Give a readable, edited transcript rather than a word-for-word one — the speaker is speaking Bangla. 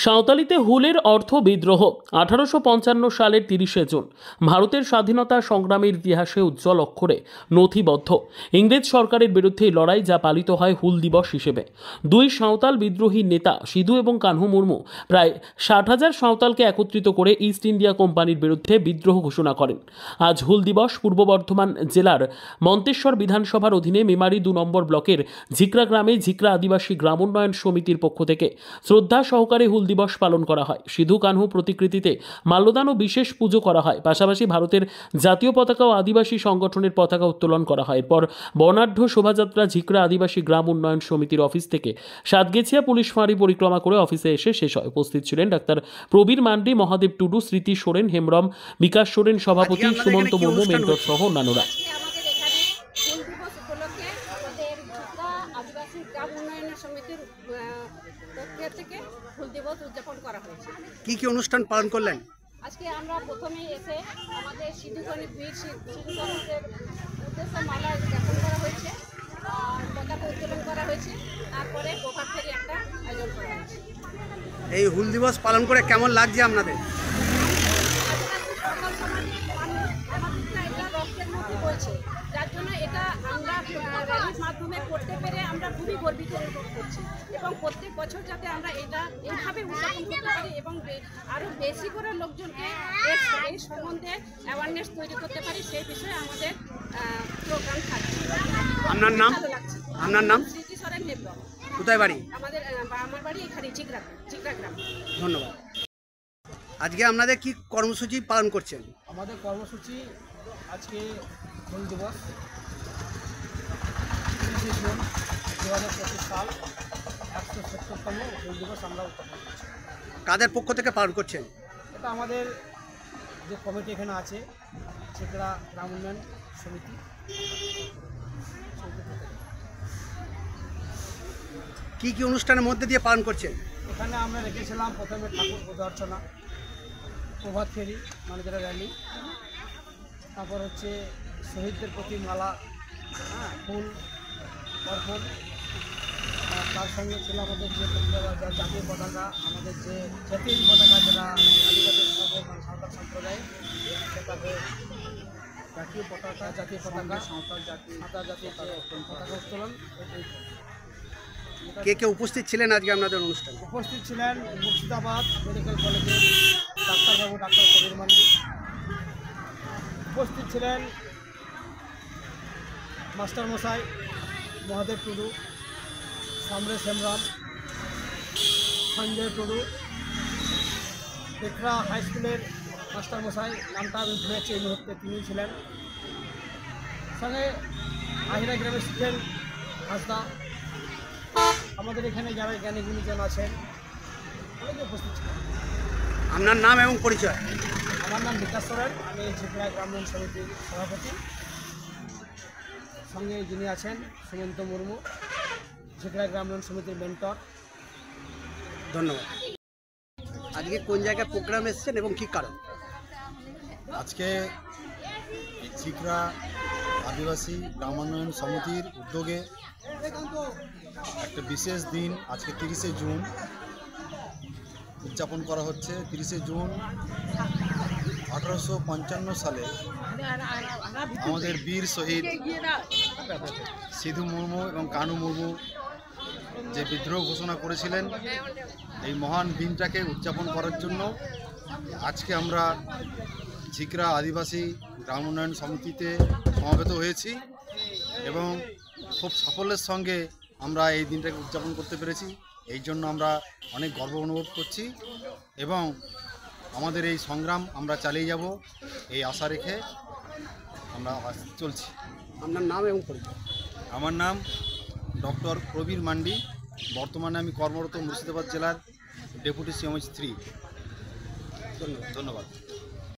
সাঁওতালিতে হুলের অর্থ বিদ্রোহ। 1855 সালের 30শে জুন ভারতের স্বাধীনতা সংগ্রামের ইতিহাসে উজ্জ্বল অক্ষরে নথিবদ্ধ ইংরেজ সরকারের বিরুদ্ধে লড়াই, যা পালিত হয় হুল দিবস হিসেবে। দুই সাঁওতাল বিদ্রোহী নেতা সিধু এবং কানহু মুর্মু প্রায় 60,000 সাঁওতালকে একত্রিত করে ইস্ট ইন্ডিয়া কোম্পানির বিরুদ্ধে বিদ্রোহ ঘোষণা করেন। আজ হুল দিবস পূর্ব বর্ধমান জেলার মন্তেশ্বর বিধানসভার অধীনে মেমারি 2 নম্বর ব্লকের ঝিকরা গ্রামে ঝিকরা আদিবাসী গ্রাম উন্নয়ন সমিতির পক্ষ থেকে শ্রদ্ধা সহকারে হুল দিবস পালন করা হয়। সিধু কানহু প্রতিকৃতিতে মাল্যদান ও বিশেষ পুজো করা হয়। পাশাপাশি ভারতের জাতীয় পতাকা ও আদিবাসী সংগঠনের পতাকা উত্তোলন করা হয়। এরপর বর্ণাঢ্য শোভাযাত্রা ঝিকরা আদিবাসী গ্রাম উন্নয়ন সমিতির অফিস থেকে সাতগেছিয়া পুলিশ ফাঁড়ি পরিক্রমা করে অফিসে এসে শেষ হয়। উপস্থিত ছিলেন ডাক্তার প্রবীর মান্ডি, মহাদেব টুডু, স্মৃতি সোরেন, হেমব্রম, বিকাশ সোরেন, সভাপতি সুমন্ত মুর্মু, মেন্টর সহ অন্যান্যরা। আদিবাসী গ্রাম উন্নয়ন সমিতির পক্ষ থেকে হুল দিবস উদযাপন করা হয়েছে। কি কি অনুষ্ঠান পালন করলেন? আজকে আমরা প্রথমেই এসে আমাদের সিধু কানহু বীর সিধু কানহুদের উদ্দেশ্যে মালা জ্ঞাপন করা হয়েছে, পতাকা উত্তোলন করা হয়েছে। তারপরে প্রভাত ফেরি একটা আয়োজন করা হয়েছে। এই হুল দিবস পালন করে কেমন লাগছে আপনাদের? রক্তের মধ্যে বলছে, যার জন্য এটা আমরা র্যালির মাধ্যমে করতে পেরে আমরা খুবই গর্বিত অনুভব করছি এবং প্রত্যেক বছর যাতে আমরা এটা এইভাবে উদযাপন করতে পারি এবং আরও বেশি করে লোকজনকে এই সম্বন্ধে অ্যাওয়ারনেস তৈরি করতে পারি, সেই বিষয়ে আমাদের প্রোগ্রাম থাকছে। আপনার নাম? আপনার নাম? স্মৃতি সোরেন, হেমব্রম। কোথায় বাড়ি? আমার বাড়ি এখানে ঝিকরা গ্রাম। ধন্যবাদ। আজকে আপনাদের কি কর্মসূচি পালন করছেন? আমাদের কর্মসূচি আজকে হুল দিবস 30শে জুন 2025 সাল 170তম হুল দিবস আমরা উদযাপন করছি। কাদের পক্ষ থেকে পালন করছেন? এটা আমাদের যে কমিটি এখানে আছে, ঝিকরা গ্রাম উন্নয়ন সমিতি। কি কি অনুষ্ঠানের মধ্যে দিয়ে পালন করছেন? এখানে আমরা রেখেছিলাম প্রথমে ঠাকুর পূজা অর্চনা, প্রভাত ফেরি মানে যেটা র্যালি, তারপর হচ্ছে শহীদদের প্রতি মালা, ফুল অর্পণ, তার সঙ্গে ছিল আমাদের যে জাতীয় পতাকা, আমাদের যে জাতীয় পতাকা যেটা আদিবাসী সাঁওতাল সম্প্রদায়, সেটাকে জাতীয় পতাকা সাঁওতাল জাতীয় পতাকা উত্তোলন। কে কে উপস্থিত ছিলেন আজকে আপনাদের অনুষ্ঠানে? উপস্থিত ছিলেন মুর্শিদাবাদ মেডিকেল কলেজের ডাক্তারবাবু ডাক্তার প্রবীর মান্ডি, উপস্থিত ছিলেন মাস্টারমশাই মহাদেব টুডু, সমরেশ হেমব্রম, সঞ্জয় টুডু, ঝিকরা হাই স্কুলের মাস্টারমশাই, নামটা আমি ভুলেছি এই মুহূর্তে, তিনি ছিলেন সঙ্গে আহিরা গ্রামের স্টুডেন্ট হাসদা, আমাদের এখানে যারা জ্ঞানী গুণীজন আছেন অনেকে উপস্থিত ছিলেন। আপনার নাম এবং পরিচয়? আমার নাম বিকাশ সোরেন, আমি ঝিকরা গ্রাম উন্নয়ন সমিতির সভাপতি। সঙ্গে যিনি আছেন সুমন্ত মুর্মু, ঝিকরা গ্রাম উন্নয়ন সমিতির মেন্টর। ধন্যবাদ। আজকে কোন জায়গায় প্রোগ্রাম এসেছেন এবং কি কারণ? আজকে ঝিকরা আদিবাসী গ্রাম উন্নয়ন সমিতির উদ্যোগে একটা বিশেষ দিন আজকে 30শে জুন উদযাপন করা হচ্ছে। 30শে জুন 1855 সালে আমাদের বীর শহীদ সিধু মুর্মু এবং কানহু মুর্মু যে বিদ্রোহ ঘোষণা করেছিলেন, এই মহান দিনটাকে উদযাপন করার জন্য আজকে আমরা ঝিকরা আদিবাসী গ্রাম উন্নয়ন সমিতিতে সমবেত হয়েছি এবং খুব সাফল্যের সঙ্গে আমরা এই দিনটাকে উদযাপন করতে পেরেছি। এই জন্য আমরা অনেক গর্ব অনুভব করছি এবং আমাদের এই সংগ্রাম আমরা চালিয়ে যাব এই আশা রেখে আমরা চলছি। আপনার নাম এবং পরিচয়? আমার নাম ডক্টর প্রবীর মান্ডি, বর্তমানে আমি কর্মরত মুর্শিদাবাদ জেলার ডেপুটি CMH 3। ধন্যবাদ।